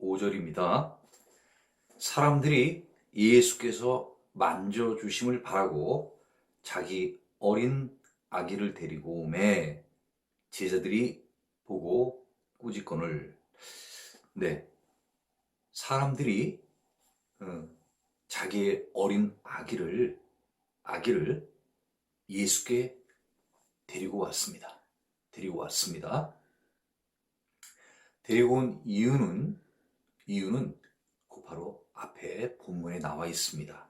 15절입니다. 사람들이 예수께서 만져주심을 바라고 자기 어린 아기를 데리고 오매 제자들이 보고 꾸짖거늘. 네, 사람들이 자기의 어린 아기를 예수께 데리고 왔습니다. 데리고 왔습니다. 데리고 온 이유는 바로 앞에 본문에 나와 있습니다.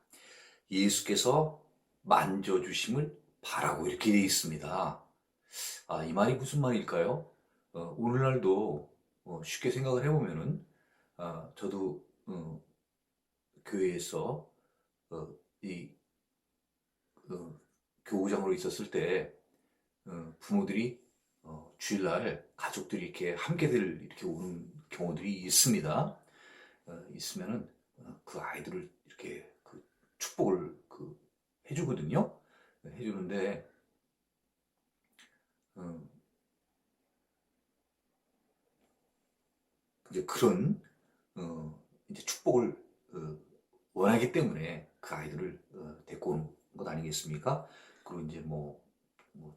예수께서 만져주심을 바라고 이렇게 되어 있습니다. 이 말이 무슨 말일까요? 오늘날도 쉽게 생각을 해보면은 저도 교회에서 이 교우장으로 있었을 때 부모들이 주일날 가족들이 이렇게 함께들 이렇게 오는 경우들이 있습니다. 있으면은 그 아이들을 이렇게 그 축복을 해주거든요. 해주는데 이제 그런 이제 축복을 원하기 때문에 그 아이들을 데리고 오는 것 아니겠습니까? 그리고 이제 뭐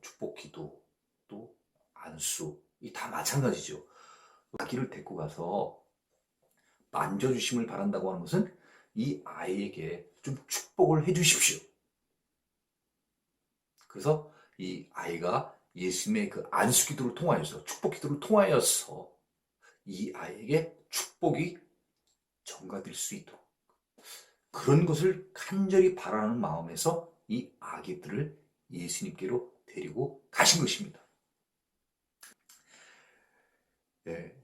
축복 기도 또 안수 이 다 마찬가지죠. 아기를 데리고 가서 만져주심을 바란다고 하는 것은 이 아이에게 좀 축복을 해주십시오. 그래서 이 아이가 예수님의 그 안수 기도를 통하여서 축복 기도를 통하여서 이 아이에게 축복이 전가될 수 있도록 그런 것을 간절히 바라는 마음에서 이 아기들을 예수님께로 데리고 가신 것입니다. 네.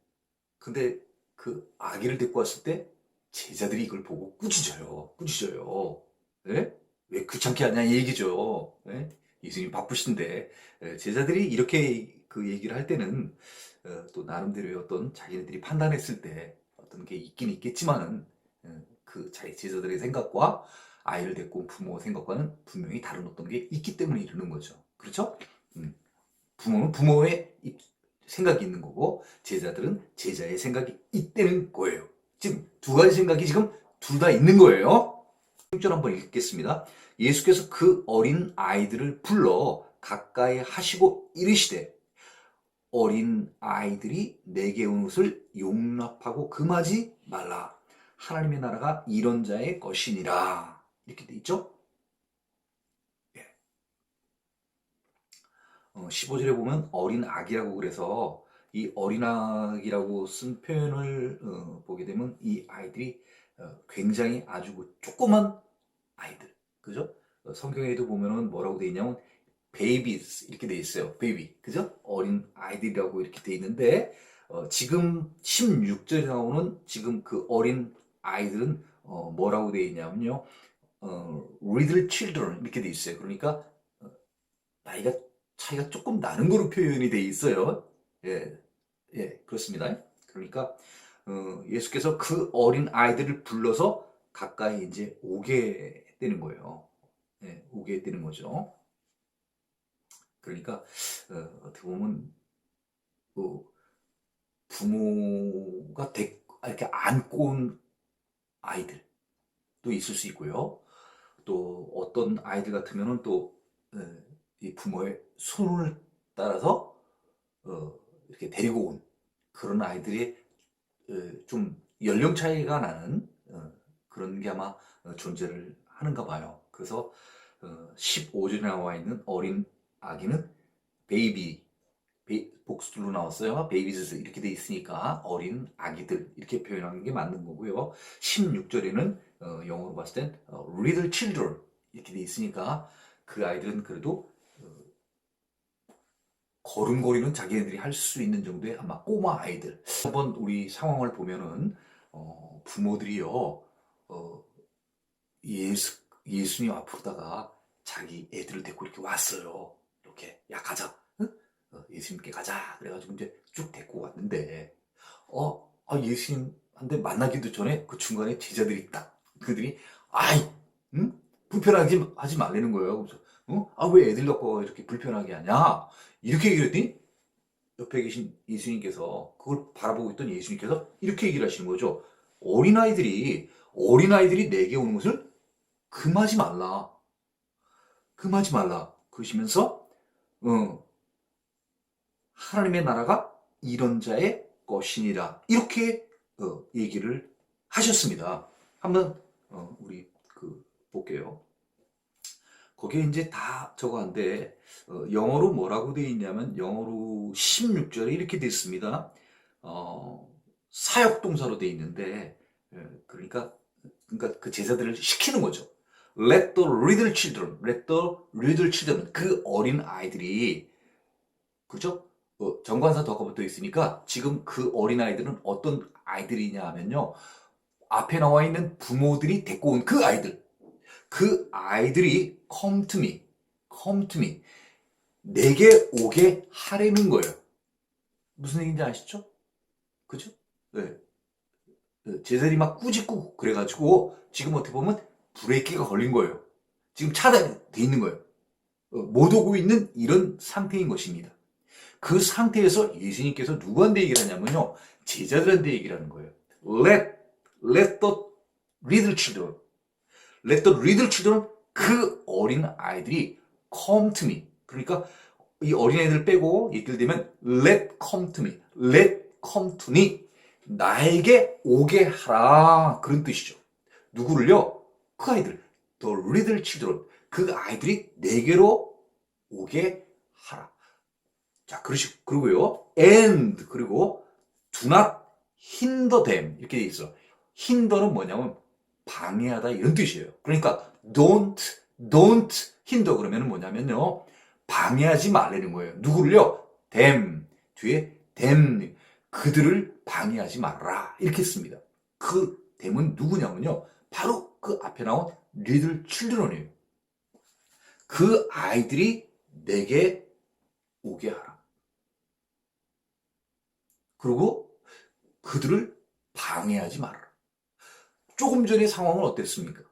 근데 그 아기를 데리고 왔을 때 제자들이 이걸 보고 꾸짖어요. 네? 왜 귀찮게 하냐 이 얘기죠. 네? 예수님 바쁘신데 제자들이 이렇게 그 얘기를 할 때는 또 나름대로의 어떤 자기네들이 판단했을 때 어떤 게 있긴 있겠지만은 그 자기 제자들의 생각과 아이를 데리고 온 부모 생각과는 분명히 다른 어떤 게 있기 때문에 이러는 거죠. 그렇죠? 부모는 부모의 생각이 있는 거고 제자들은 제자의 생각이 있다는 거예요. 지금 두 가지 생각이 지금 둘 다 있는 거예요. 6절 한번 읽겠습니다. 예수께서 그 어린 아이들을 불러 가까이 하시고 이르시되 어린 아이들이 내게 온 것을 용납하고 금하지 말라. 하나님의 나라가 이런 자의 것이니라. 이렇게 돼 있죠? 15절에 보면 어린 아기라고 그래서 이 어린 아기라고 쓴 표현을 보게 되면 이 아이들이 굉장히 아주 조그만 아이들, 그죠? 성경에도 보면은 뭐라고 돼 있냐면 babies 이렇게 돼 있어요. baby, 그죠? 어린 아이들이라고 이렇게 돼 있는데 지금 16절에 나오는 지금 그 어린 아이들은 뭐라고 돼 있냐면요, little children 이렇게 돼 있어요. 그러니까 나이가 차이가 조금 나는 거로 표현이 돼 있어요. 예, 예, 그렇습니다. 그러니까 예수께서 그 어린 아이들을 불러서 가까이 이제 오게 되는 거예요. 예, 오게 되는 거죠. 그러니까 어떻게 보면 부모가 이렇게 안고 온 아이들도 있을 수 있고요. 또 어떤 아이들 같으면은 또 이 부모의 손을 따라서 이렇게 데리고 온 그런 아이들이 좀 연령 차이가 나는 그런 게 아마 존재를 하는가 봐요. 그래서 15절에 나와 있는 어린 아기는 베이비, 복수로 나왔어요. 베이비즈 이렇게 돼 있으니까 어린 아기들 이렇게 표현하는 게 맞는 거고요. 16절에는 영어로 봤을 땐 little children 이렇게 돼 있으니까 그 아이들은 그래도 걸음걸이는 자기네들이 할 수 있는 정도의 아마 꼬마 아이들. 한번 우리 상황을 보면은 부모들이요 예수님 앞으로다가 자기 애들을 데리고 이렇게 왔어요. 이렇게 야 가자, 응? 예수님께 가자. 그래가지고 이제 쭉 데리고 왔는데 예수님한테 만나기도 전에 그 중간에 제자들이 딱 그들이 아이, 응? 불편하지 하지 말라는 거예요. 그래서 왜 애들 갖고 이렇게 불편하게 하냐? 이렇게 얘기를 했더니 옆에 계신 예수님께서 그걸 바라보고 있던 예수님께서 이렇게 얘기를 하시는 거죠. 어린아이들이 내게 오는 것을 금하지 말라. 금하지 말라. 그러시면서 하나님의 나라가 이런 자의 것이니라. 이렇게 얘기를 하셨습니다. 한번 우리 볼게요. 거기에 이제 다 적어한데 영어로 뭐라고 되어 있냐면 영어로 16절에 이렇게 되어 있습니다. 사역동사로 되어 있는데 그러니까 그 제자들을 시키는 거죠. Let the little children, let the little children, 그 어린 아이들이, 그죠? 정관사 덕가 붙어 있으니까 지금 그 어린 아이들은 어떤 아이들이냐 하면요. 앞에 나와 있는 부모들이 데리고 온 그 아이들. 그 아이들이 come to me, come to me. 내게 오게 하라는 거예요. 무슨 얘기인지 아시죠? 그죠? 네. 제자들이 막 꾸짖고 그래가지고 지금 어떻게 보면 브레이크가 걸린 거예요. 지금 차단돼 있는 거예요. 못 오고 있는 이런 상태인 것입니다. 그 상태에서 예수님께서 누구한테 얘기를 하냐면요. 제자들한테 얘기를 하는 거예요. Let the little children, let the little children, 그 어린 아이들이 come to me. 그러니까 이 어린 아이들 빼고 얘기를 되면 let come to me, let come to me. 나에게 오게 하라. 그런 뜻이죠. 누구를요? 그 아이들, the little children, 그 아이들이 내게로 오게 하라. 자, 그리고요, and, 그리고 do not hinder them. 이렇게 돼 있어. hinder는 뭐냐면 방해하다 이런 뜻이에요. 그러니까 don't hinder 그러면 뭐냐면요. 방해하지 말라는 거예요. 누구를요? them. 뒤에 them. 그들을 방해하지 말라. 이렇게 씁니다. 그 them은 누구냐면요. 바로 그 앞에 나온 little children이에요. 그 아이들이 내게 오게 하라. 그리고 그들을 방해하지 말아라. 조금 전의 상황은 어땠습니까?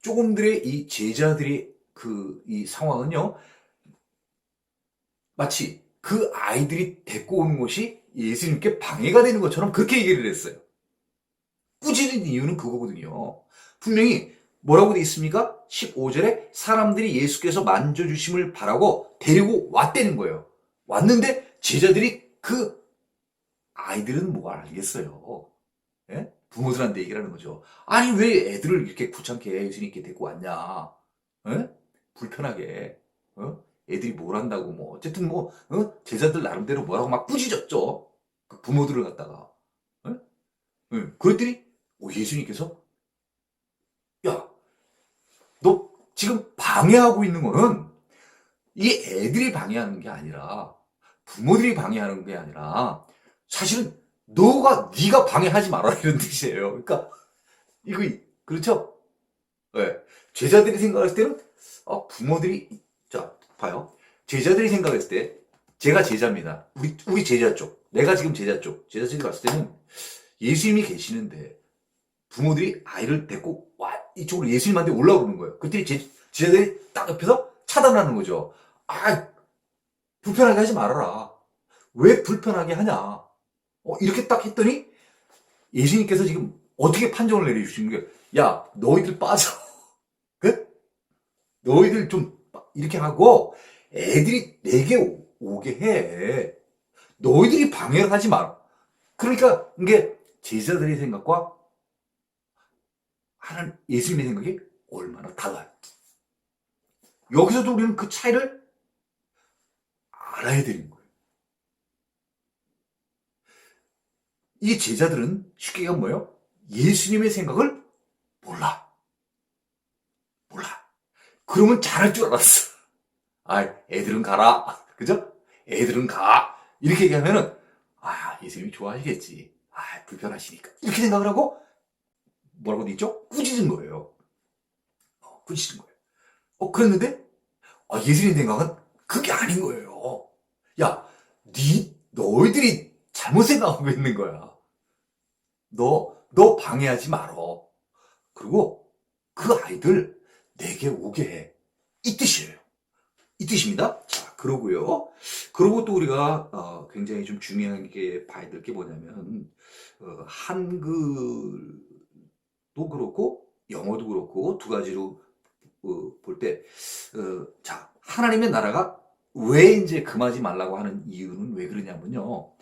조금 전의 이 제자들의 이 상황은요, 마치 그 아이들이 데리고 오는 것이 예수님께 방해가 되는 것처럼 그렇게 얘기를 했어요. 꾸짖는 이유는 그거거든요. 분명히 뭐라고 돼 있습니까? 15절에 사람들이 예수께서 만져주심을 바라고 데리고 왔다는 거예요. 왔는데 제자들이 그 아이들은 뭘 알겠어요. 예? 부모들한테 얘기를 하는 거죠. 아니 왜 애들을 이렇게 귀찮게 예수님께 데리고 왔냐. 예? 불편하게. 애들이 뭘 한다고 뭐 어쨌든 뭐 제자들 나름대로 뭐라고 막 꾸짖었죠. 그 부모들을 갖다가. 예? 예. 그랬더니 예수님께서 야, 너 지금 방해하고 있는 거는 이 애들이 방해하는 게 아니라 부모들이 방해하는 게 아니라 사실은 네가 방해하지 마라 이런 뜻이에요. 그러니까 이거 그렇죠? 네. 제자들이 생각했을 때는 부모들이 자 봐요. 제자들이 생각했을 때 제가 제자입니다. 우리 제자 쪽. 내가 지금 제자 쪽. 제자들이 봤을 때는 예수님이 계시는데 부모들이 아이를 데리고 이쪽으로 예수님한테 올라오는 거예요. 그때 제자들이 딱 옆에서 차단하는 거죠. 불편하게 하지 말아라. 왜 불편하게 하냐. 이렇게 딱 했더니 예수님께서 지금 어떻게 판정을 내려주시는 거예요? 야, 너희들 빠져. 그? 너희들 좀 이렇게 하고 애들이 내게 오게 해. 너희들이 방해를 하지 마라. 그러니까 이게 제자들의 생각과 하나님 예수님의 생각이 얼마나 달라요. 여기서도 우리는 그 차이를 알아야 되는 거예요. 이 제자들은 쉽게 얘기하면 뭐예요? 예수님의 생각을 몰라. 그러면 잘할 줄 알았어. 애들은 가라. 그죠? 애들은 가. 이렇게 얘기하면은 예수님이 좋아하시겠지. 불편하시니까. 이렇게 생각을 하고 뭐라고 돼 있죠? 꾸짖은 거예요. 꾸짖은 거예요. 그랬는데 예수님 생각은 그게 아닌 거예요. 야, 너희들이 잘못 생각하고 있는 거야. 너 방해하지 말어. 그리고 그 아이들 내게 오게 해. 이 뜻이에요. 이 뜻입니다. 자, 그러고요. 그리고 또 우리가 굉장히 좀 중요한 게 봐야 될 게 뭐냐면 한글도 그렇고 영어도 그렇고 두 가지로 볼 때, 자, 하나님의 나라가 왜 이제 금하지 말라고 하는 이유는 왜 그러냐면요.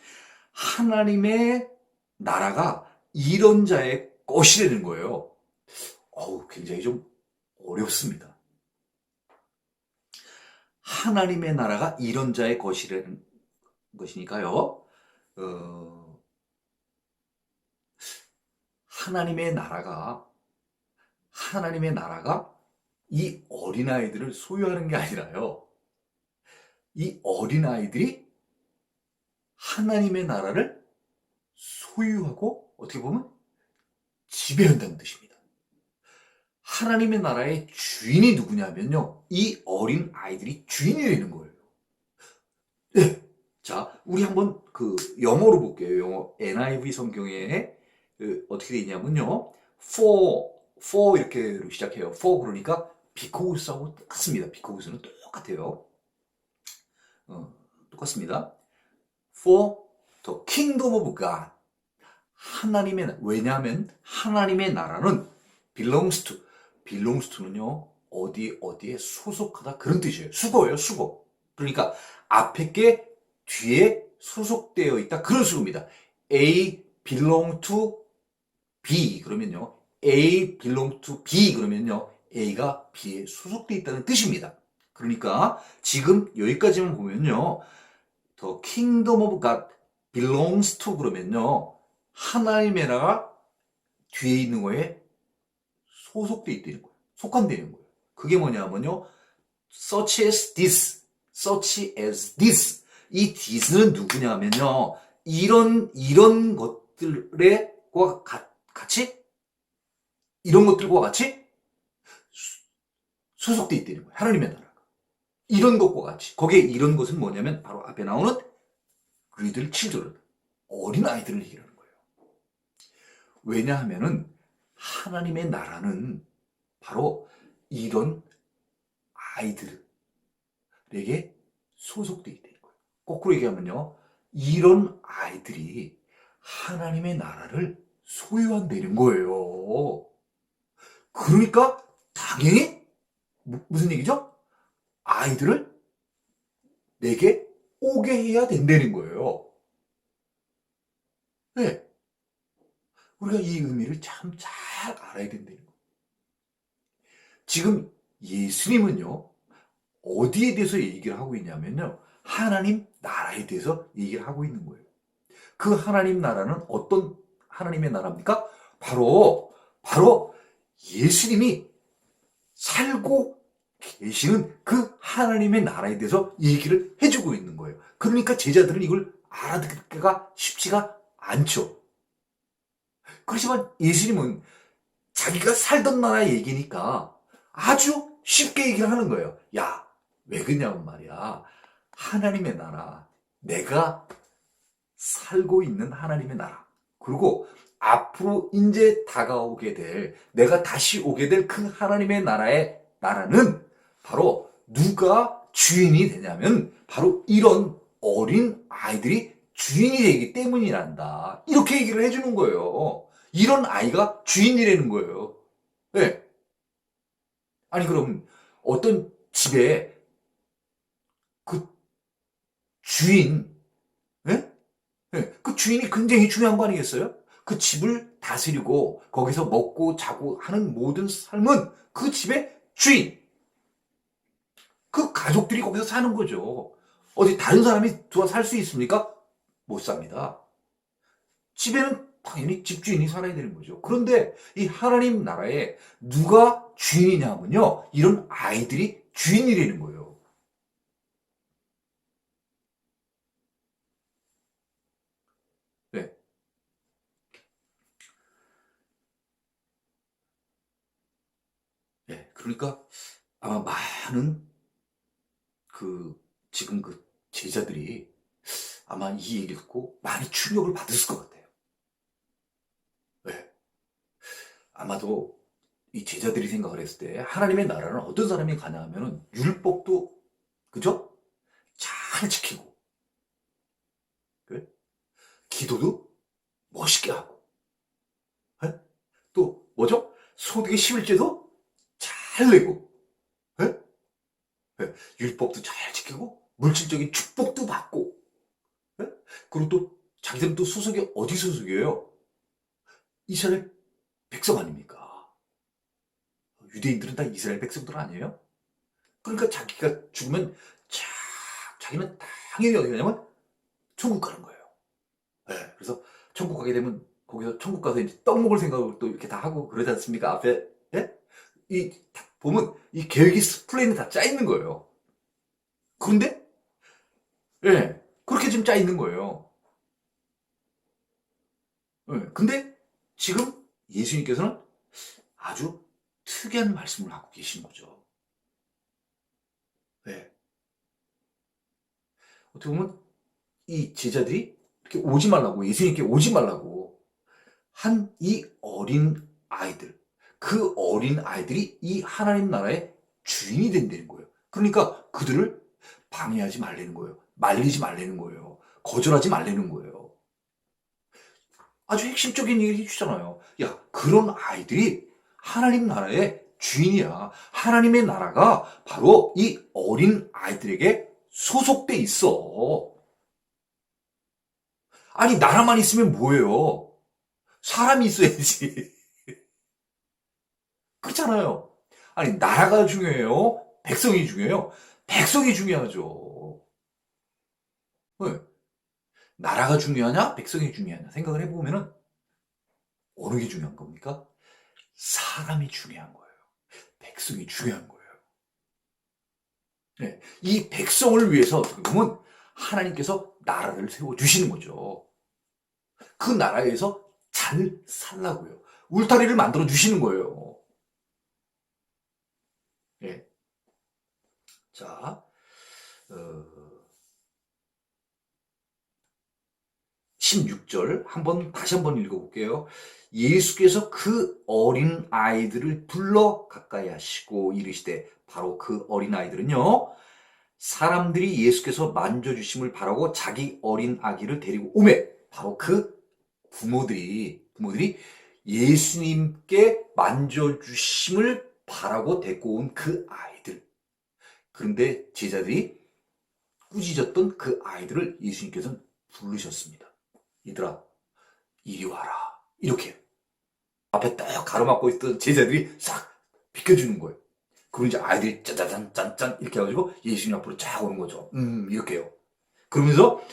하나님의 나라가 이런 자의 것이라는 거예요. 굉장히 좀 어렵습니다. 하나님의 나라가 이런 자의 것이라는 것이니까요. 어, 하나님의 나라가, 하나님의 나라가 이 어린아이들을 소유하는 게 아니라요. 이 어린아이들이 하나님의 나라를 소유하고 어떻게 보면 지배한다는 뜻입니다. 하나님의 나라의 주인이 누구냐면요. 이 어린 아이들이 주인이 되는 거예요. 네. 자, 우리 한번 그 영어로 볼게요. 영어 NIV 성경에 어떻게 돼 있냐면요. for 이렇게 시작해요. for 그러니까 because하고 똑같습니다. because는 똑같아요. 똑같습니다. For the kingdom of God. 왜냐하면 하나님의 나라는 belongs to는요, 어디에 소속하다 그런 뜻이에요. 수거예요, 수거. 그러니까 앞에 게 뒤에 소속되어 있다 그런 수거입니다. A belong to B 그러면요, A belong to B 그러면요, A가 B에 소속되어 있다는 뜻입니다. 그러니까 지금 여기까지만 보면요, The kingdom of God belongs to 그러면요, 하나님의 나라가 뒤에 있는 거에 소속돼 있다는 거예요. 속한다는 거예요. 그게 뭐냐면요. such as this. 이 this는 누구냐면요. 이런 것들과 같이, 이런 것들과 같이 소속돼 있다는 거예요. 하나님의 나라가. 이런 것과 같이. 거기에 이런 것은 뭐냐면 바로 앞에 나오는 little children. 어린 아이들을 얘기하는 거예요. 왜냐하면은 하나님의 나라는 바로 이런 아이들에게 소속되어 있다는 거예요. 거꾸로 얘기하면요. 이런 아이들이 하나님의 나라를 소유한다는 거예요. 그러니까 당연히 무슨 얘기죠? 아이들을 내게 오게 해야 된다는 거예요. 네. 우리가 이 의미를 참 잘 알아야 된다는 거예요. 지금 예수님은요. 어디에 대해서 얘기를 하고 있냐면요. 하나님 나라에 대해서 얘기를 하고 있는 거예요. 그 하나님 나라는 어떤 하나님의 나라입니까? 바로 예수님이 살고 계시는 그 하나님의 나라에 대해서 얘기를 해주고 있는 거예요. 그러니까 제자들은 이걸 알아듣기가 쉽지가 않죠. 그렇지만 예수님은 자기가 살던 나라 얘기니까 아주 쉽게 얘기를 하는 거예요. 야, 왜 그러냐면 말이야. 하나님의 나라, 내가 살고 있는 하나님의 나라. 그리고 앞으로 이제 다가오게 될, 내가 다시 오게 될 그 하나님의 나라는 바로 누가 주인이 되냐면 바로 이런 어린 아이들이 주인이 되기 때문이란다. 이렇게 얘기를 해주는 거예요. 이런 아이가 주인이라는 거예요. 네. 아니, 그럼 어떤 집에 그 주인, 네? 네. 그 주인이 굉장히 중요한 거 아니겠어요? 그 집을 다스리고 거기서 먹고 자고 하는 모든 삶은 그 집의 주인, 그 가족들이 거기서 사는 거죠. 어디 다른 사람이 들어와 살 수 있습니까? 못 삽니다. 집에는 당연히 집주인이 살아야 되는 거죠. 그런데 이 하나님 나라에 누가 주인이냐면요. 이런 아이들이 주인이라는 거예요. 네. 네. 그러니까 아마 많은 지금 그 제자들이 아마 이 얘기를 듣고 많이 충격을 받았을 것 같아요. 네. 아마도 이 제자들이 생각을 했을 때 하나님의 나라는 어떤 사람이 가냐 하면은 율법도 그죠? 잘 지키고, 그래? 기도도 멋있게 하고, 예? 또 뭐죠? 소득의 11조도 잘 내고, 예? 예, 율법도 잘 지키고, 물질적인 축복도 받고, 예? 그리고 또 자기들은 또 소속이 어디 소속이에요? 이스라엘 백성 아닙니까? 유대인들은 다 이스라엘 백성들 아니에요? 그러니까 자기가 죽으면 자기는 당연히 어디 가냐면 천국 가는 거예요. 네, 그래서 천국 가게 되면 거기서 천국 가서 이제 떡 먹을 생각을 또 이렇게 다 하고 그러지 않습니까? 앞에 예? 보면 이 계획이 플랜이 다 짜 있는 거예요. 그런데 예, 그렇게 지금 짜 있는 거예요. 예, 근데 지금 예수님께서는 아주 특이한 말씀을 하고 계신 거죠. 예. 어떻게 보면 이 제자들이 이렇게 오지 말라고, 예수님께 오지 말라고 한 이 어린 아이들, 그 어린 아이들이 이 하나님 나라의 주인이 된다는 거예요. 그러니까 그들을 방해하지 말라는 거예요. 말리지 말라는 거예요. 거절하지 말라는 거예요. 아주 핵심적인 얘기를 해주잖아요. 야, 그런 아이들이 하나님 나라의 주인이야. 하나님의 나라가 바로 이 어린 아이들에게 소속돼 있어. 아니, 나라만 있으면 뭐예요? 사람이 있어야지. 그렇잖아요. 아니, 나라가 중요해요? 백성이 중요해요? 백성이 중요하죠. 네. 나라가 중요하냐? 백성이 중요하냐? 생각을 해보면은 어느 게 중요한 겁니까? 사람이 중요한 거예요. 백성이 중요한 거예요. 네. 이 백성을 위해서 어떻게 보면 하나님께서 나라를 세워주시는 거죠. 그 나라에서 잘 살라고요. 울타리를 만들어 주시는 거예요. 예. 자, 16절 다시 한번 읽어볼게요. 예수께서 그 어린 아이들을 불러 가까이 하시고 이르시되, 바로 그 어린 아이들은요, 사람들이 예수께서 만져주심을 바라고 자기 어린 아기를 데리고 오매, 바로 그 부모들이 예수님께 만져주심을 바라고 데리고 온 그 아이들. 그런데 제자들이 꾸짖었던 그 아이들을 예수님께서는 부르셨습니다. 얘들아, 이리 와라. 이렇게 앞에 딱 가로막고 있던 제자들이 싹 비켜주는 거예요. 그럼 이제 아이들이 짜자잔 짠짠 이렇게 해가지고 예수님 앞으로 쫙 오는 거죠. 이렇게요. 그러면서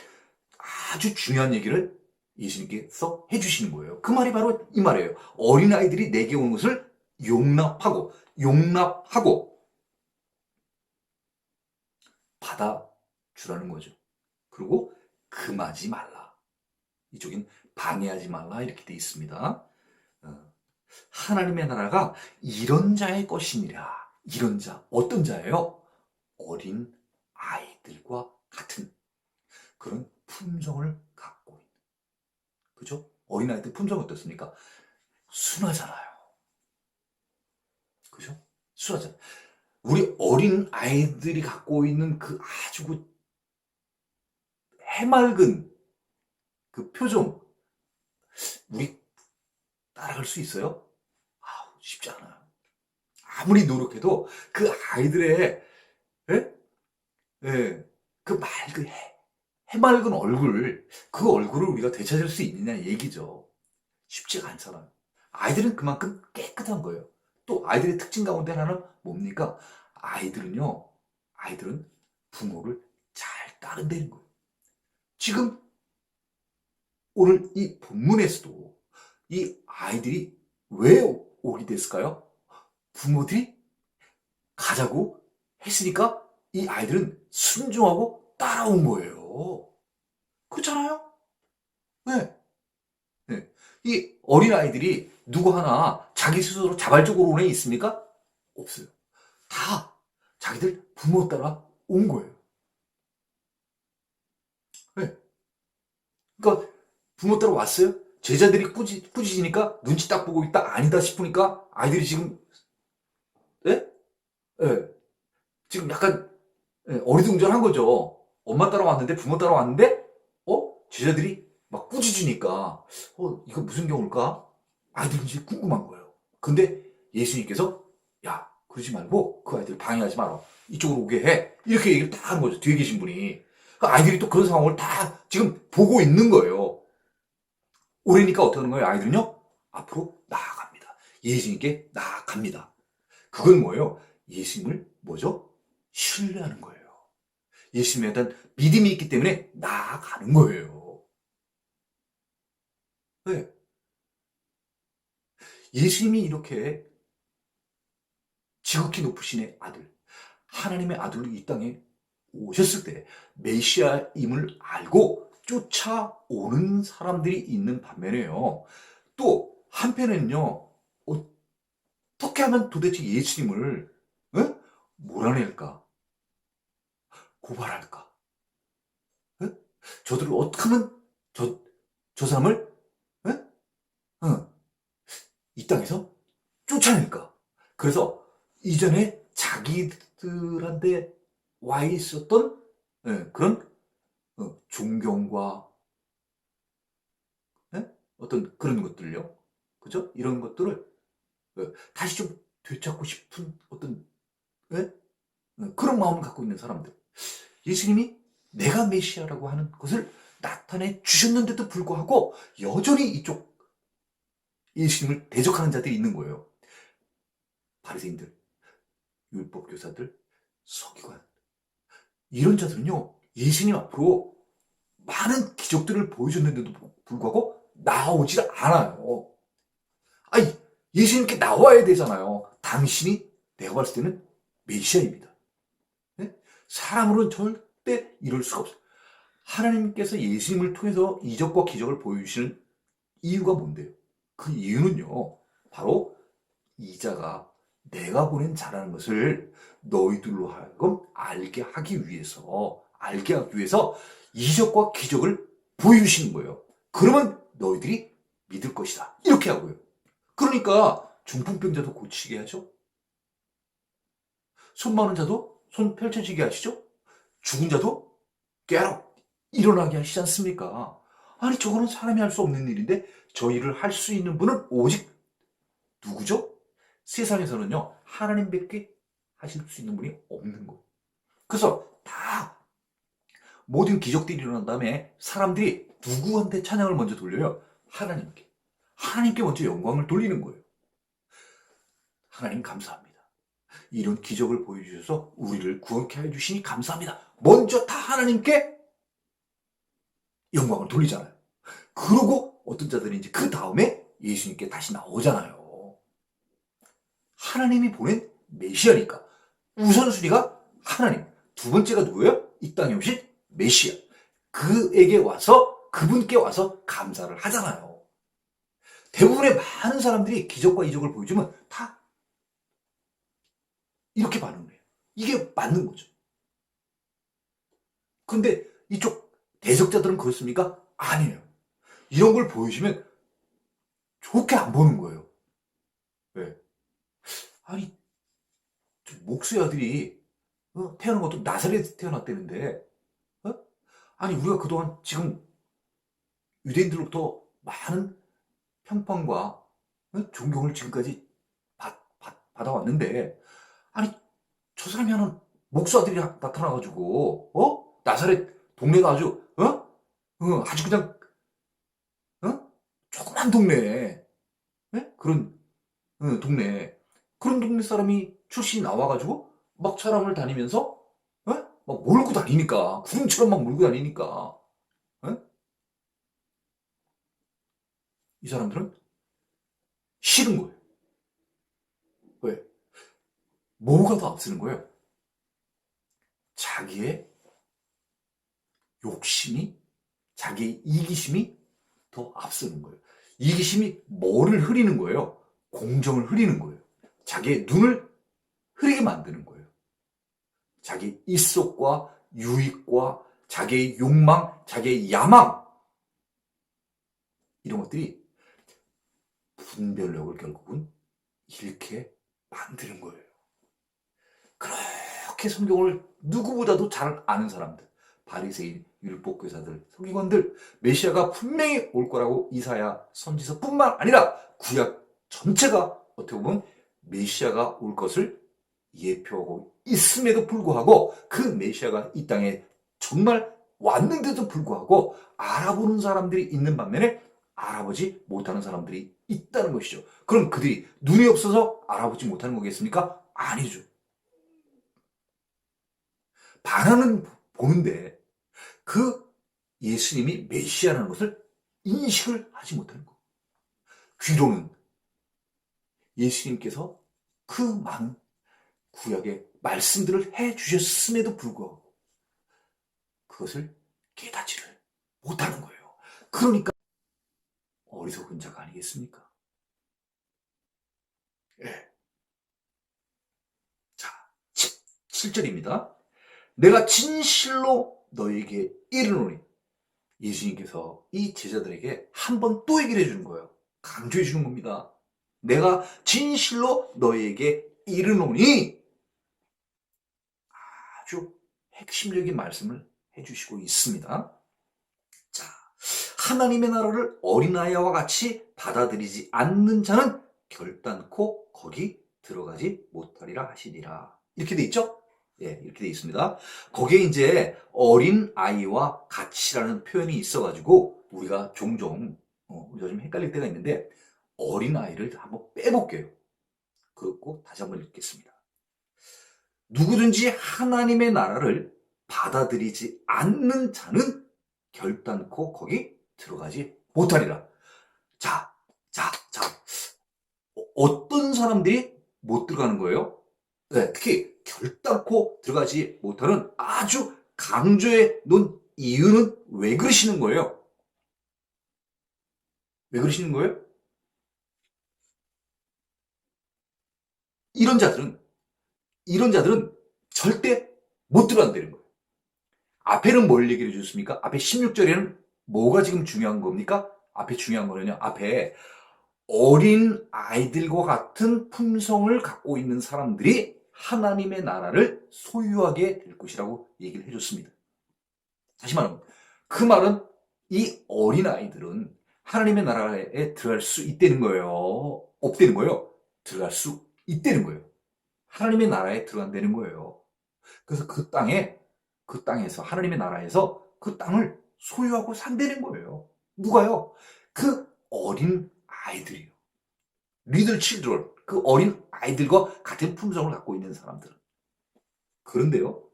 아주 중요한 얘기를 예수님께서 해주시는 거예요. 그 말이 바로 이 말이에요. 어린아이들이 내게 오는 것을 용납하고 받아주라는 거죠. 그리고 금하지 말라. 이쪽엔 방해하지 말라 이렇게 돼 있습니다. 하나님의 나라가 이런 자의 것이니라. 이런 자, 어떤 자예요? 어린 아이들과 같은 그런 품성을 갖고 있는. 그죠? 어린 아이들 품성이 어떻습니까? 순하잖아요. 그죠? 순하잖아요. 우리 어린 아이들이 갖고 있는 그 아주 해맑은 그 표정, 우리 따라갈 수 있어요? 쉽지 않아요. 아무리 노력해도 그 아이들의 예? 예, 그 맑은 해맑은 얼굴, 그 얼굴을 우리가 되찾을 수 있느냐 얘기죠. 쉽지가 않잖아요. 아이들은 그만큼 깨끗한 거예요. 또 아이들의 특징 가운데 하나는 뭡니까? 아이들은 부모를 잘 따른다는 거예요. 지금 오늘 이 본문에서도 이 아이들이 왜 오게 됐을까요? 부모들이 가자고 했으니까 이 아이들은 순종하고 따라온 거예요. 그렇잖아요? 네. 네. 이 어린아이들이 누구 하나 자기 스스로 자발적으로 온 애 있습니까? 없어요. 다 자기들 부모 따라 온 거예요. 네. 그러니까 부모 따라 왔어요? 제자들이 꾸짖으니까 눈치 딱 보고 있다 아니다 싶으니까 아이들이 지금 예? 예. 지금 약간 어리둥절한 거죠. 엄마 따라왔는데, 부모 따라왔는데, 제자들이 막 꾸짖으니까, 이거 무슨 경우일까? 아이들이 이제 궁금한 거예요. 근데 예수님께서, 야, 그러지 말고 그 아이들 방해하지 마라. 이쪽으로 오게 해. 이렇게 얘기를 다 하는 거죠. 뒤에 계신 분이. 그 아이들이 또 그런 상황을 다 지금 보고 있는 거예요. 오래니까 어떻게 하는 거예요? 아이들은요? 앞으로 나아갑니다. 예수님께 나아갑니다. 그건 뭐예요? 예수님을 뭐죠? 신뢰하는 거예요. 예수님에 대한 믿음이 있기 때문에 나아가는 거예요. 네. 예수님이 이렇게 지극히 높으신 아들, 하나님의 아들로 이 땅에 오셨을 때 메시아임을 알고 쫓아오는 사람들이 있는 반면에요. 또 한편에는요. 어떻게 하면 도대체 예수님을 몰아낼까? 고발할까? 저들을 어떻게 하면 저 사람을 에? 이 땅에서 쫓아낼까? 그래서 이전에 자기들한테 와 있었던 그런 존경과 어떤 그런 것들요. 그죠? 이런 것들을 다시 좀 되찾고 싶은 어떤 예? 그런 마음을 갖고 있는 사람들. 예수님이 내가 메시아라고 하는 것을 나타내 주셨는데도 불구하고 여전히 이쪽 예수님을 대적하는 자들이 있는 거예요. 바리새인들, 율법 교사들, 서기관. 이런 자들은요. 예수님 앞으로 많은 기적들을 보여줬는데도 불구하고 나오질 않아요. 아니, 예수님께 나와야 되잖아요. 당신이 내가 봤을 때는 메시아입니다. 네? 사람으로는 절대 이럴 수가 없어요. 하나님께서 예수님을 통해서 이적과 기적을 보여주시는 이유가 뭔데요? 그 이유는요. 바로 이 자가 내가 보낸 자라는 것을 너희들로 하여금 알게 하기 위해서 이적과 기적을 보여주시는 거예요. 그러면 너희들이 믿을 것이다. 이렇게 하고요. 그러니까 중풍병자도 고치게 하죠. 손 마른 자도 손 펼쳐지게 하시죠. 죽은 자도 깨라 일어나게 하시지 않습니까? 아니 저거는 사람이 할 수 없는 일인데 저 일을 할 수 있는 분은 오직 누구죠? 세상에서는요 하나님밖에 하실 수 있는 분이 없는 거예요. 그래서 다 모든 기적들이 일어난 다음에 사람들이 누구한테 찬양을 먼저 돌려요? 하나님께. 하나님께 먼저 영광을 돌리는 거예요. 하나님 감사합니다. 이런 기적을 보여주셔서 우리를 구원케 해주시니 감사합니다. 먼저 다 하나님께 영광을 돌리잖아요. 그러고 어떤 자들이 이제 그 다음에 예수님께 다시 나오잖아요. 하나님이 보낸 메시아니까 우선순위가 하나님. 두 번째가 누구예요? 이 땅에 오신 메시아. 그에게 와서 그분께 와서 감사를 하잖아요. 대부분의 많은 사람들이 기적과 이적을 보여주면 다 이렇게 반응을 해요. 이게 맞는 거죠. 근데 이쪽 대적자들은 그렇습니까? 아니에요. 이런 걸 보여주면 좋게 안 보는 거예요. 왜? 아니, 목수의 아들이 태어난 것도 나사렛에서 태어났다는데 아니 우리가 그동안 지금 유대인들로부터 많은 평판과 존경을 지금까지 받아왔는데 아니 저 사람이 하는 목수 아들이 나타나가지고 나사렛 동네가 아주 아주 그냥 조그만 동네 그런 동네 그런 동네 사람이 출신이 나와가지고 막 사람을 다니면서 막 몰고 다니니까 구름처럼 막 몰고 다니니까 이 사람들은 싫은 거예요. 왜? 뭐가 더 앞서는 거예요? 자기의 욕심이 자기의 이기심이 더 앞서는 거예요. 이기심이 뭐를 흐리는 거예요? 공정을 흐리는 거예요. 자기의 눈을 흐리게 만드는 거예요. 자기 입속과 유익과 자기의 욕망, 자기의 야망 이런 것들이 분별력을 결국은 잃게 만드는 거예요. 그렇게 성경을 누구보다도 잘 아는 사람들 바리새인, 율법교사들, 서기관들, 메시아가 분명히 올 거라고 이사야 선지서뿐만 아니라 구약 전체가 어떻게 보면 메시아가 올 것을 예표하고 있음에도 불구하고 그 메시아가 이 땅에 정말 왔는데도 불구하고 알아보는 사람들이 있는 반면에 알아보지 못하는 사람들이 있다는 것이죠. 그럼 그들이 눈이 없어서 알아보지 못하는 거겠습니까? 아니죠. 반하는 보는데 그 예수님이 메시아라는 것을 인식을 하지 못하는 거. 귀로는 예수님께서 그 많은 구약의 말씀들을 해주셨음에도 불구하고 그것을 깨닫지를 못하는 거예요. 그러니까 어리석은 자가 아니겠습니까? 예. 자, 7절입니다. 내가 진실로 너에게 이르노니. 예수님께서 이 제자들에게 한 번 또 얘기를 해주는 거예요. 강조해 주는 겁니다. 내가 진실로 너에게 이르노니. 아주 핵심적인 말씀을 해주시고 있습니다. 자, 하나님의 나라를 어린아이와 같이 받아들이지 않는 자는 결단코 거기 들어가지 못하리라 하시니라. 이렇게 돼 있죠? 예, 이렇게 돼 있습니다. 거기에 이제 어린아이와 같이라는 표현이 있어가지고 우리가 종종 우리가 좀 헷갈릴 때가 있는데 어린아이를 한번 빼볼게요. 그렇고 다시 한번 읽겠습니다. 누구든지 하나님의 나라를 받아들이지 않는 자는 결단코 거기 들어가지 못하리라. 자, 어떤 사람들이 못 들어가는 거예요? 네, 특히 결단코 들어가지 못하는 아주 강조해 놓은 이유는 왜 그러시는 거예요? 왜 그러시는 거예요? 이런 자들은 절대 못 들어간다는 거예요. 앞에는 뭘 얘기를 해줬습니까? 앞에 16절에는 뭐가 지금 중요한 겁니까? 앞에 중요한 거는요. 앞에 어린 아이들과 같은 품성을 갖고 있는 사람들이 하나님의 나라를 소유하게 될 것이라고 얘기를 해줬습니다. 다시 말하면 그 말은 이 어린 아이들은 하나님의 나라에 들어갈 수 있다는 거예요. 없다는 거예요. 들어갈 수 있다는 거예요. 하나님의 나라에 들어간다는 거예요. 그래서 그 땅에서 하나님의 나라에서 그 땅을 소유하고 산다는 거예요. 누가요? 그 어린 아이들이요. 리들 칠드런, 그 어린 아이들과 같은 품성을 갖고 있는 사람들은. 그런데요.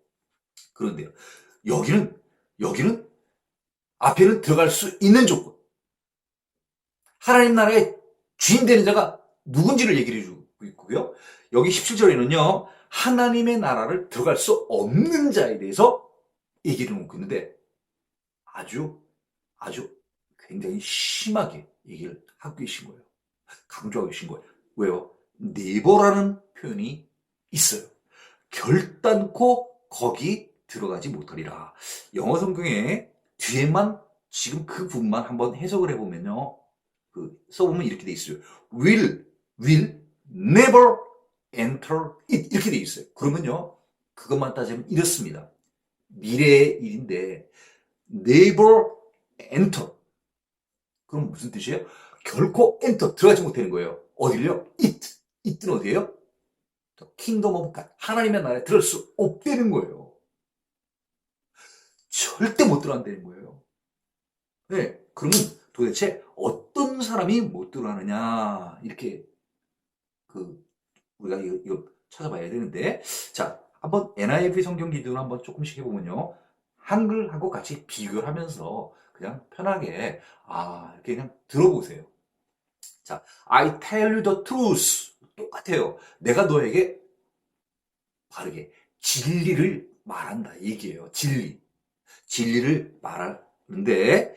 여기는 앞에는 들어갈 수 있는 조건. 하나님 나라의 주인 되는 자가 누군지를 얘기를 해주고 있고요. 여기 17절에는요. 하나님의 나라를 들어갈 수 없는 자에 대해서 얘기를 놓고 있는데 아주 굉장히 심하게 얘기를 하고 계신 거예요. 강조하고 계신 거예요. 왜요? 네버라는 표현이 있어요. 결단코 거기 들어가지 못하리라. 영어 성경에 뒤에만 지금 그 부분만 한번 해석을 해보면요. 써보면 이렇게 돼 있어요. will never enter it. 이렇게 돼 있어요. 그러면요. 그것만 따지면 이렇습니다. 미래의 일인데 never enter. 그럼 무슨 뜻이에요? 결코 enter, 들어가지 못하는 거예요. 어디를요? it는 어디예요? 킹덤 오브 갓, 하나님의 나라에 들어갈 수 없다는 거예요. 절대 못 들어간다는 거예요. 네, 그러면 도대체 어떤 사람이 못 들어가느냐 이렇게 우리가 이거 찾아봐야 되는데, 자, 한번 NIV 성경 기준으로 한번 조금씩 해보면요, 한글하고 같이 비교를 하면서 그냥 편하게 이렇게 그냥 들어보세요. 자, I tell you the truth. 똑같아요. 내가 너에게 바르게 진리를 말한다 얘기예요. 진리를 말하는데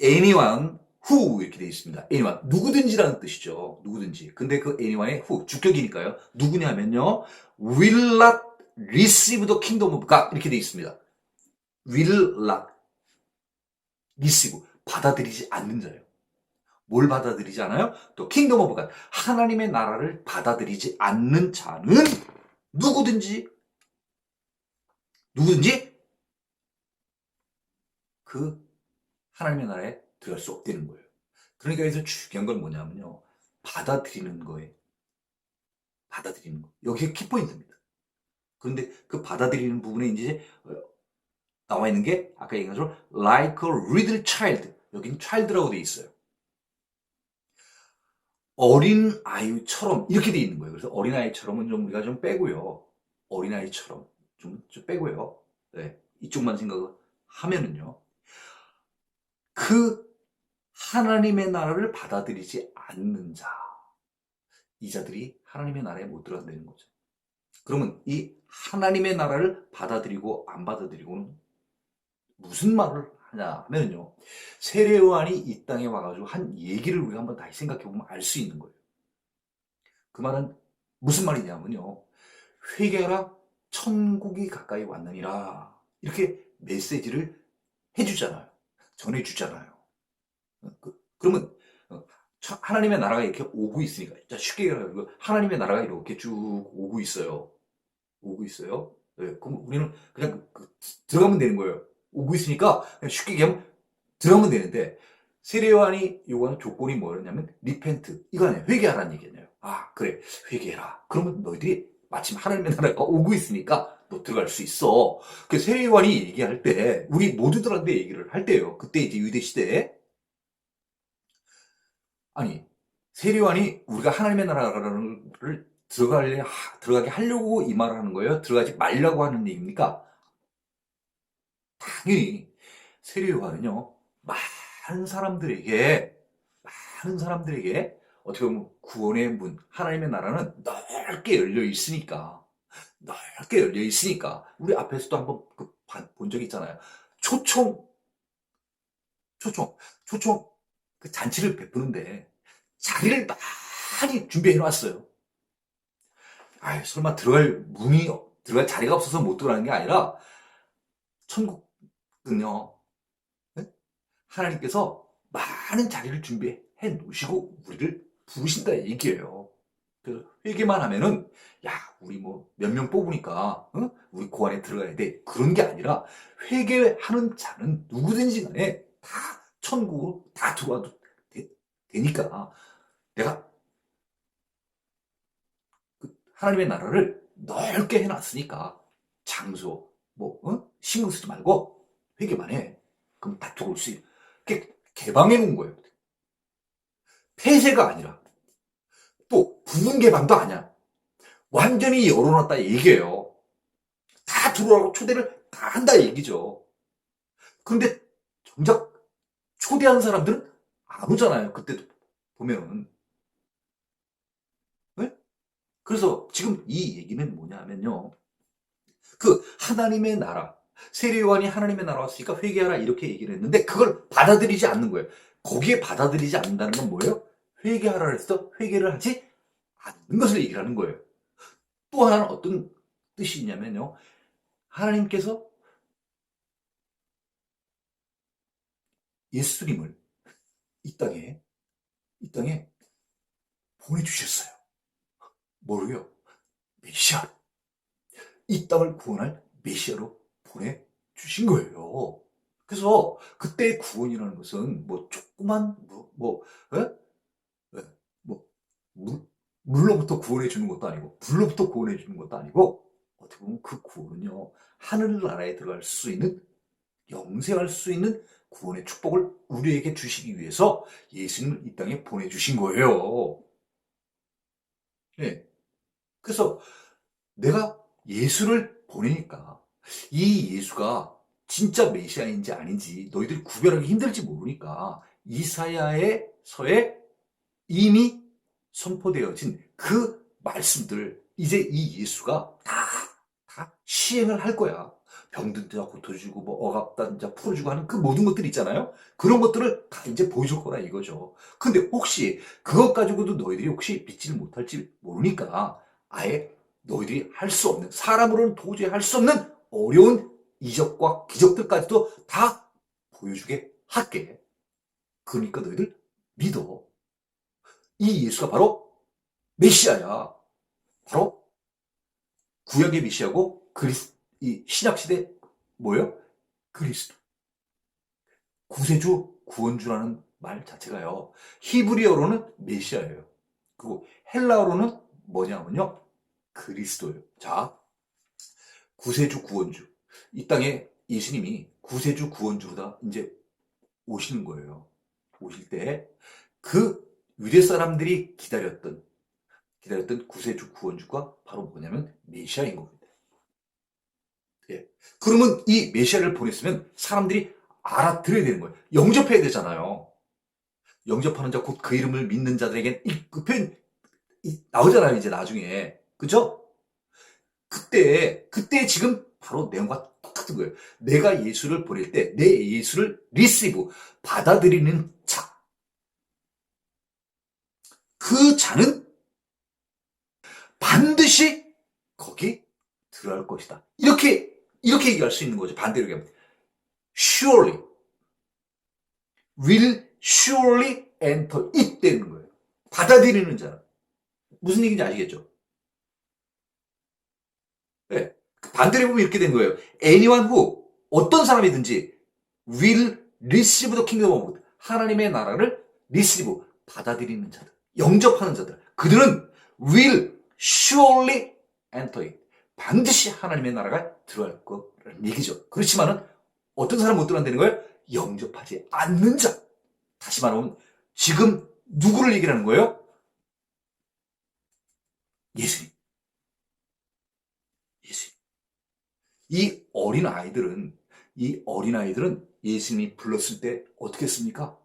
anyone who 이렇게 되어 있습니다. anyone 누구든지라는 뜻이죠. 누구든지. 근데 그 anyone의 who 주격이니까요. 누구냐면요. will not receive the kingdom of God 이렇게 되어 있습니다. will not receive 받아들이지 않는 자예요. 뭘 받아들이지 않아요? 또 킹덤 오브 갓 하나님의 나라를 받아들이지 않는 자는 누구든지 그 하나님의 나라에 들어갈 수 없다는 거예요. 그러니까 여기서 중요한 건 뭐냐면요. 받아들이는 거예요. 받아들이는 거. 여기가 키포인트입니다. 그런데 그 받아들이는 부분에 이제 나와 있는 게 아까 얘기한 것처럼 like a little child. 여기는 child라고 돼 있어요. 어린 아이처럼 이렇게 돼 있는 거예요. 그래서 어린 아이처럼은 좀 우리가 좀 빼고요. 어린 아이처럼 좀 빼고요. 네, 이쪽만 생각을 하면은요. 그 하나님의 나라를 받아들이지 않는 자, 이 자들이 하나님의 나라에 못 들어간다는 거죠. 그러면 이 하나님의 나라를 받아들이고 안 받아들이고는 무슨 말을 하냐 하면요. 세례요한이 이 땅에 와가지고 한 얘기를 우리가 한번 다시 생각해보면 알 수 있는 거예요. 그 말은 무슨 말이냐면요. 회개하라 천국이 가까이 왔느니라. 이렇게 메시지를 해주잖아요. 전해주잖아요. 그러면 하나님의 나라가 이렇게 오고 있으니까 쉽게 얘기하면 하나님의 나라가 이렇게 쭉 오고 있어요. 오고 있어요. 네, 그럼 우리는 그냥 들어가면 되는 거예요. 오고 있으니까 그냥 쉽게 얘기하면 들어가면 되는데 세례요한이 요구하는 조건이 뭐였냐면 리펜트. 이거 아니에요. 회개하라는 얘기잖아요. 아 그래 회개해라. 그러면 너희들이 마침 하나님의 나라가 오고 있으니까 너 들어갈 수 있어. 그 세례요한이 얘기할 때 우리 모두들한테 얘기를 할 때요. 그때 이제 유대 시대에 아니 세례요한이 우리가 하나님의 나라를 들어가게 하려고 이 말을 하는 거예요? 들어가지 말라고 하는 얘기입니까? 당연히 세례요한은요 많은 사람들에게 어떻게 보면 구원의 문 하나님의 나라는 넓게 열려 있으니까 우리 앞에서도 한번 본 적이 있잖아요. 초청 초청 그 잔치를 베푸는데 자리를 많이 준비해 놨어요. 아 설마 들어갈 자리가 없어서 못 들어가는 게 아니라 천국은요 하나님께서 많은 자리를 준비해 놓으시고 우리를 부르신다 얘기예요. 그래서 회개만 하면은 야 우리 뭐 몇 명 뽑으니까 우리 그 안에 들어가야 돼 그런 게 아니라 회개하는 자는 누구든지 간에 다 천국으로 다 들어와도 되니까 내가 그 하나님의 나라를 넓게 해놨으니까 장소 신경 쓰지 말고 회개만 해. 그럼 다 들어올 수 있어. 개방해 놓은 거예요. 폐쇄가 아니라 또 부분 개방도 아니야. 완전히 열어놨다 얘기예요. 다 들어오라고 초대를 다 한다 얘기죠. 그런데 정작 초대한 사람들은 안 오잖아요. 그때도 보면은. 네? 그래서 지금 이 얘기는 뭐냐면요. 그 하나님의 나라, 세례요한이 하나님의 나라 왔으니까 회개하라 이렇게 얘기를 했는데 그걸 받아들이지 않는 거예요. 거기에 받아들이지 않는다는 건 뭐예요? 회개하라 해서 회개를 하지 않는 것을 얘기를 하는 거예요. 또 하나는 어떤 뜻이 있냐면요. 하나님께서 예수님을 이 땅에 보내주셨어요. 뭐로요? 메시아로. 이 땅을 구원할 메시아로 보내주신 거예요. 그래서 그때 구원이라는 것은 뭐 조그만 에? 에, 뭐 물, 물로부터 구원해 주는 것도 아니고 불로부터 구원해 주는 것도 아니고 어떻게 보면 그 구원은요 하늘나라에 들어갈 수 있는 영생할 수 있는 구원의 축복을 우리에게 주시기 위해서 예수님을 이 땅에 보내주신 거예요. 예. 그래서 내가 예수를 보내니까 이 예수가 진짜 메시아인지 아닌지 너희들이 구별하기 힘들지 모르니까 이사야서에 이미 선포되어진 그 말씀들 이제 이 예수가 다 시행을 할 거야. 병든 자 고쳐주고 뭐 억압된 자 풀어주고 하는 그 모든 것들 있잖아요. 그런 것들을 다 이제 보여줄 거라 이거죠. 근데 혹시 그것 가지고도 너희들이 혹시 믿지를 못할지 모르니까 아예 너희들이 할 수 없는 사람으로는 도저히 할 수 없는 어려운 이적과 기적들까지도 다 보여주게 할게. 그러니까 너희들 믿어. 이 예수가 바로 메시아야. 바로 구약의 메시아고 이 신약 시대 뭐예요? 그리스도. 구세주, 구원주라는 말 자체가요. 히브리어로는 메시아예요. 그리고 헬라어로는 뭐냐면요. 그리스도예요. 자, 구세주, 구원주. 이 땅에 예수님이 구세주, 구원주로다 이제 오시는 거예요. 오실 때 그 유대 사람들이 기다렸던 구세주, 구원주가 바로 뭐냐면 메시아인 겁니다. 예. 그러면 이 메시아를 보냈으면 사람들이 알아들어야 되는 거예요. 영접해야 되잖아요. 영접하는 자, 곧 그 이름을 믿는 자들에겐 그 표현 나오잖아요, 이제 나중에. 그죠? 그때 지금 바로 내용과 똑같은 거예요. 내가 예수를 보낼 때, 내 예수를 리시브, 받아들이는 자. 그 자는 반드시 거기 들어갈 것이다. 이렇게 얘기할 수 있는 거죠. 반대로 얘기하면. surely, will surely enter it 되는 거예요. 받아들이는 자는. 무슨 얘기인지 아시겠죠? 네. 반대로 보면 이렇게 된 거예요. anyone who, 어떤 사람이든지 will receive the kingdom of God. 하나님의 나라를 receive, 받아들이는 자들, 영접하는 자들. 그들은 will surely enter it. 반드시 하나님의 나라가 들어갈 거라는 얘기죠. 그렇지만은 어떤 사람 못 들어간다는 거예요? 영접하지 않는 자. 다시 말하면 지금 누구를 얘기하는 거예요? 예수님. 예수님. 이 어린 아이들은 예수님이 불렀을 때 어떻게 했습니까?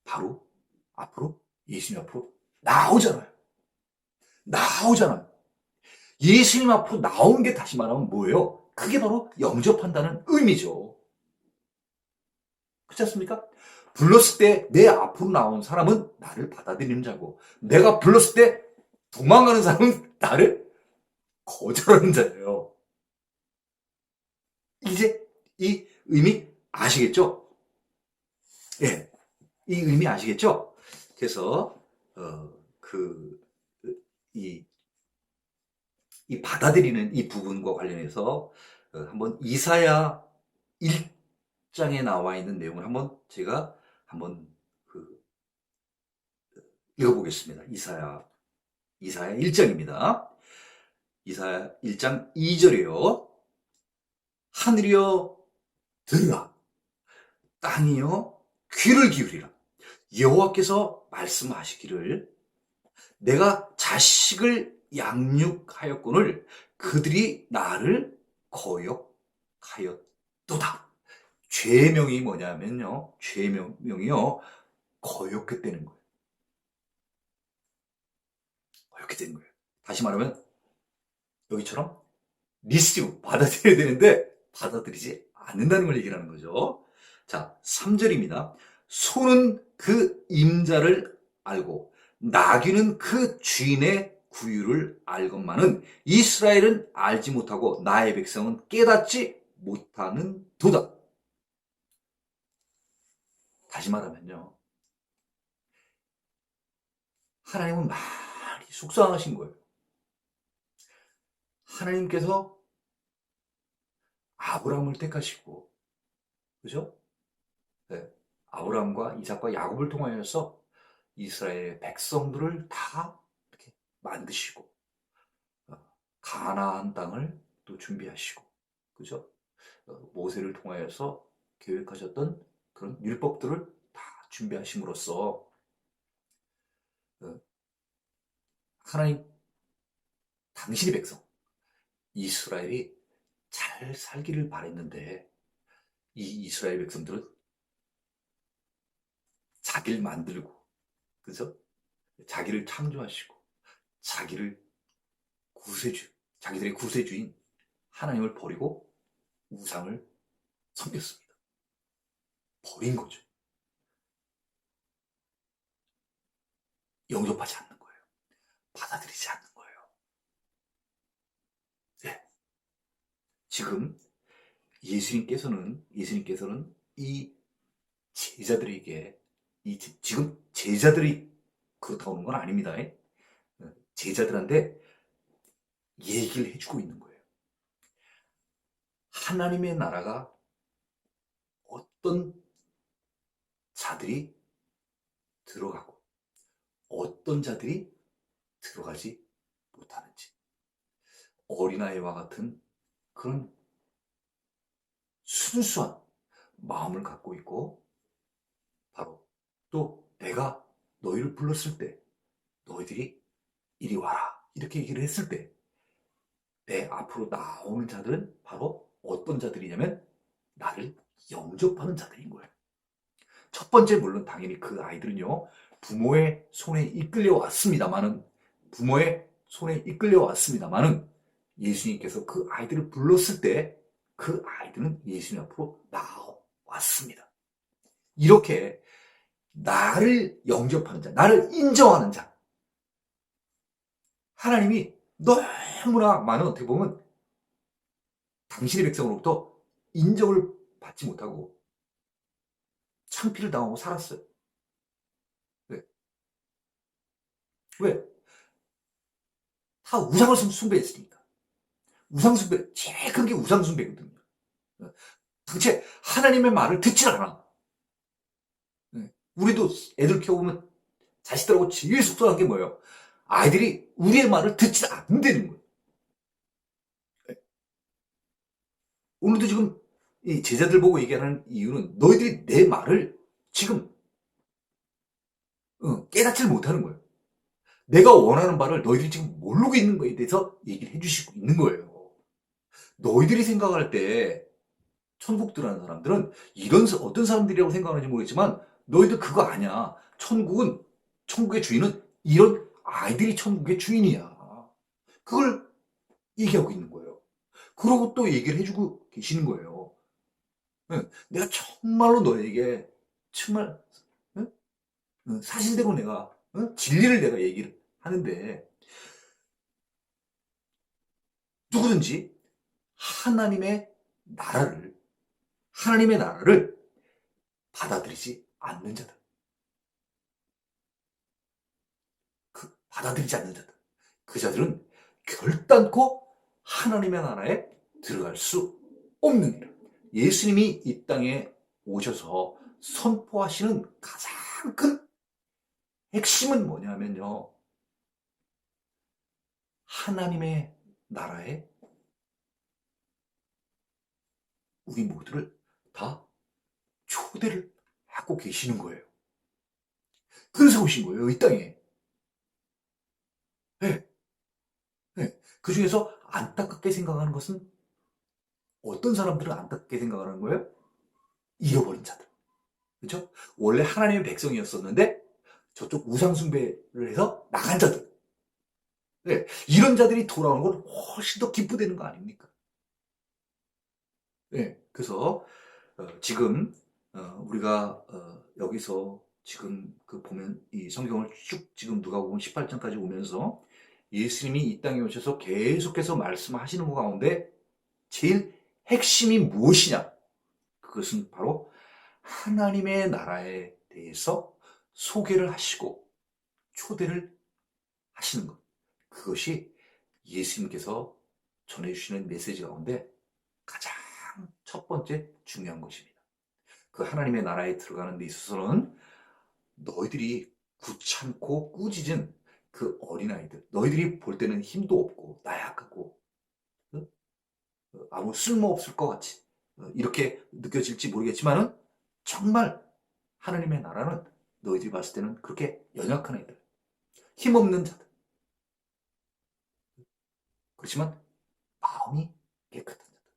바로 앞으로 예수님 앞으로 나오잖아요. 나오잖아요. 예수님 앞으로 나오는 게 다시 말하면 뭐예요? 그게 바로 영접한다는 의미죠. 그렇지 않습니까? 불렀을 때 내 앞으로 나온 사람은 나를 받아들이는 자고, 내가 불렀을 때 도망가는 사람은 나를 거절하는 자예요. 이제 이 의미 아시겠죠? 예, 이 의미 아시겠죠? 그래서 이, 이 받아들이는 이 부분과 관련해서 한번 이사야 1장에 나와 있는 내용을 한번 제가 한번 읽어보겠습니다. 이사야 1장입니다. 이사야 1장 2절이요. 하늘이여 들으라, 땅이여 귀를 기울이라. 여호와께서 말씀하시기를 내가 자식을 양육하였거늘 그들이 나를 거역하였도다. 죄명이 뭐냐면요. 죄명이요. 거역했다는 거예요. 거역했다는 거예요. 다시 말하면 여기처럼 리시브 받아들여야 되는데 받아들이지 않는다는 걸 얘기하는 거죠. 자, 3절입니다. 소는 그 임자를 알고 나귀는 그 주인의 구유를 알건만은 이스라엘은 알지 못하고 나의 백성은 깨닫지 못하는 도다. 다시 말하면요. 하나님은 많이 속상하신 거예요. 하나님께서 아브라함을 택하시고, 그죠? 네. 아브라함과 이삭과 야곱을 통하여서 이스라엘의 백성들을 다 이렇게 만드시고, 가나안 땅을 또 준비하시고, 그죠? 모세를 통하여서 계획하셨던 그런 율법들을 다 준비하심으로써 하나님, 당신의 백성, 이스라엘이 잘 살기를 바랬는데 이 이스라엘 백성들은 자기를 만들고, 그죠? 자기를 창조하시고 자기들의 구세주인 하나님을 버리고 우상을 섬겼습니다. 버린 거죠. 영접하지 않는 거예요. 받아들이지 않는 거예요. 네. 지금 예수님께서는 이 제자들에게 지금 제자들이 그렇다고 하는 건 아닙니다. 제자들한테 얘기를 해주고 있는 거예요. 하나님의 나라가 어떤 자들이 들어가고 어떤 자들이 들어가지 못하는지, 어린아이와 같은 그런 순수한 마음을 갖고 있고, 바로 또 내가 너희를 불렀을 때 너희들이 이리 와라 이렇게 얘기를 했을 때 내 앞으로 나오는 자들은 바로 어떤 자들이냐면 나를 영접하는 자들인 거예요. 첫 번째, 물론 당연히 그 아이들은요, 부모의 손에 이끌려 왔습니다만은, 예수님께서 그 아이들을 불렀을 때 그 아이들은 예수님 앞으로 나왔습니다. 이렇게 나를 영접하는 자, 나를 인정하는 자, 하나님이 너무나 많은, 어떻게 보면 당신의 백성으로부터 인정을 받지 못하고 창피를 당하고 살았어요. 왜? 왜? 다 우상을 숭배했으니까. 우상숭배, 제일 큰 게 우상숭배거든요. 당체 하나님의 말을 듣질 않아. 우리도 애들 키워보면 자식들하고 제일 속상한 게 뭐예요? 아이들이 우리의 말을 듣지 않는다는 거예요. 오늘도 지금 이 제자들 보고 얘기하는 이유는 너희들이 내 말을 지금 깨닫지를 못하는 거예요. 내가 원하는 바를 너희들이 지금 모르고 있는 거에 대해서 얘기를 해주시고 있는 거예요. 너희들이 생각할 때 천국 들어가는 사람들은 이런 어떤 사람들이라고 생각하는지 모르겠지만 너희들 그거 아니야. 천국의 주인은 이런 아이들이 천국의 주인이야. 그걸 얘기하고 있는 거예요. 그러고 또 얘기를 해주고 계시는 거예요. 내가 정말로 너에게 정말 사실대로 내가 진리를 내가 얘기를 하는데, 누구든지 하나님의 나라를 받아들이지 않는 자들, 그 자들은 결단코 하나님의 나라에 들어갈 수 없느니라. 예수님이 이 땅에 오셔서 선포하시는 가장 큰 핵심은 뭐냐면요, 하나님의 나라에 우리 모두를 다 초대를 하고 계시는 거예요. 그래서 오신 거예요, 이 땅에. 네. 네. 그 중에서 안타깝게 생각하는 것은, 어떤 사람들은 안타깝게 생각하는 거예요? 잃어버린 자들. 그렇죠? 원래 하나님의 백성이었었는데 저쪽 우상숭배를 해서 나간 자들. 네. 이런 자들이 돌아오는 건 훨씬 더 기쁘다는 거 아닙니까? 네. 그래서 지금 우리가 여기서 지금 그 보면 이 성경을 쭉 지금 누가복음 18장까지 오면서 예수님이 이 땅에 오셔서 계속해서 말씀하시는 것 가운데 제일 핵심이 무엇이냐? 그것은 바로 하나님의 나라에 대해서 소개를 하시고 초대를 하시는 것. 그것이 예수님께서 전해주시는 메시지 가운데 가장 첫 번째 중요한 것입니다. 그 하나님의 나라에 들어가는 데 있어서는 너희들이 귀찮고 꾸짖은 그 어린아이들, 너희들이 볼 때는 힘도 없고 나약하고 아무 쓸모없을 것 같이 이렇게 느껴질지 모르겠지만은, 정말 하나님의 나라는 너희들이 봤을 때는 그렇게 연약한 애들, 힘없는 자들, 그렇지만 마음이 깨끗한 자들,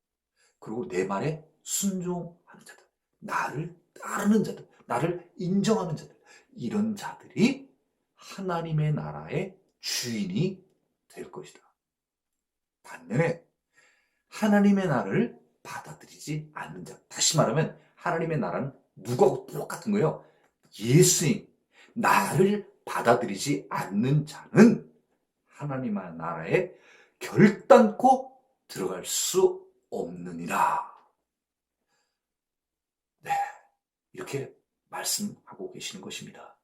그리고 내 말에 순종하는 자들, 나를 따르는 자들, 나를 인정하는 자들, 이런 자들이 하나님의 나라의 주인이 될 것이다. 반면에 하나님의 나라를 받아들이지 않는 자, 다시 말하면 하나님의 나라는 누구하고 똑같은 거예요. 예수님, 나를 받아들이지 않는 자는 하나님의 나라에 결단코 들어갈 수 없느니라. 네, 이렇게 말씀하고 계시는 것입니다.